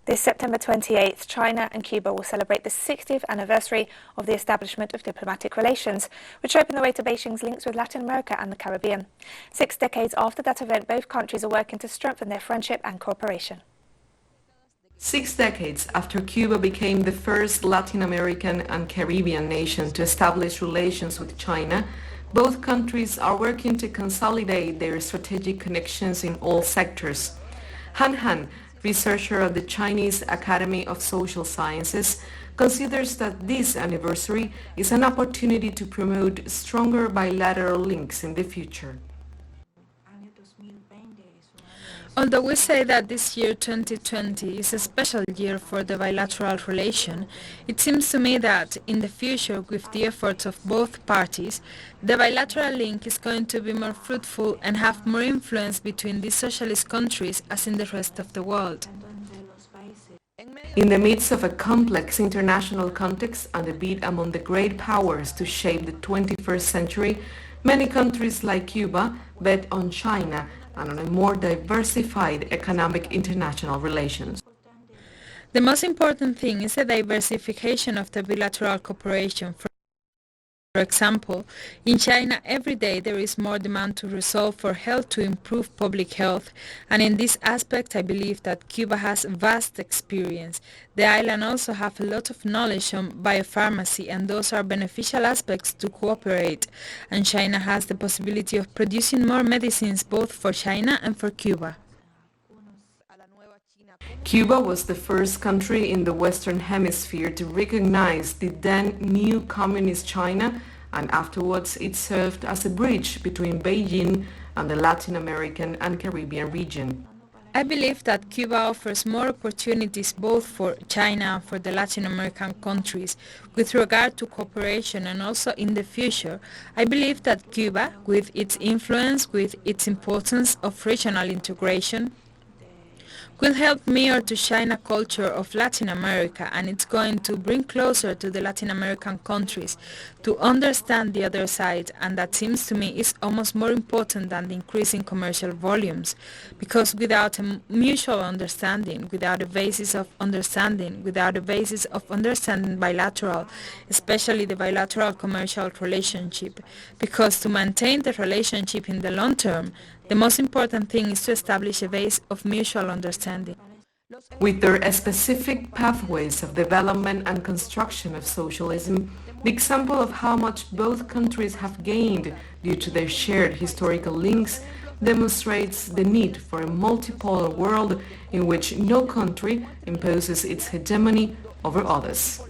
This September 28th, China and Cuba will celebrate the 60th anniversary of the establishment of diplomatic relations, which opened the way to Beijing's links with Latin America and the Caribbean. 6 decades after that event, both countries are working to strengthen their friendship and cooperation. 6 decades after Cuba became the first Latin American and Caribbean nation to establish relations with China, both countries are working to consolidate their strategic connections in all sectors. Han Han, researcher at the Chinese Academy of Social Sciences, considers that this anniversary is an opportunity to promote stronger bilateral links in the future. Although we say that this year 2020 is a special year for the bilateral relation, it seems to me that in the future, with the efforts of both parties, the bilateral link is going to be more fruitful and have more influence between these socialist countries as in the rest of the world. In the midst of a complex international context and a bid among the great powers to shape the 21st century, many countries like Cuba bet on China and on a more diversified economic international relations. The most important thing is the diversification of the bilateral cooperation. For example, in China every day there is more demand to resolve for health to improve public health, and in this aspect I believe that Cuba has vast experience. The island also have a lot of knowledge on biopharmacy, and those are beneficial aspects to cooperate, and China has the possibility of producing more medicines both for China and for Cuba. Cuba was the first country in the Western Hemisphere to recognize the then new communist China, and afterwards it served as a bridge between Beijing and the Latin American and Caribbean region. I believe that Cuba offers more opportunities both for China and for the Latin American countries with regard to cooperation, and also in the future. I believe that Cuba, with its influence, with its importance of regional integration, will help mirror to China culture of Latin America, and it's going to bring closer to the Latin American countries to understand the other side, and that seems to me is almost more important than the increase in commercial volumes, because without a mutual understanding, without a basis of understanding, bilateral, especially the bilateral commercial relationship, because to maintain the relationship in the long term, the most important thing is to establish a base of mutual understanding. With their specific pathways of development and construction of socialism, the example of how much both countries have gained due to their shared historical links demonstrates the need for a multipolar world in which no country imposes its hegemony over others.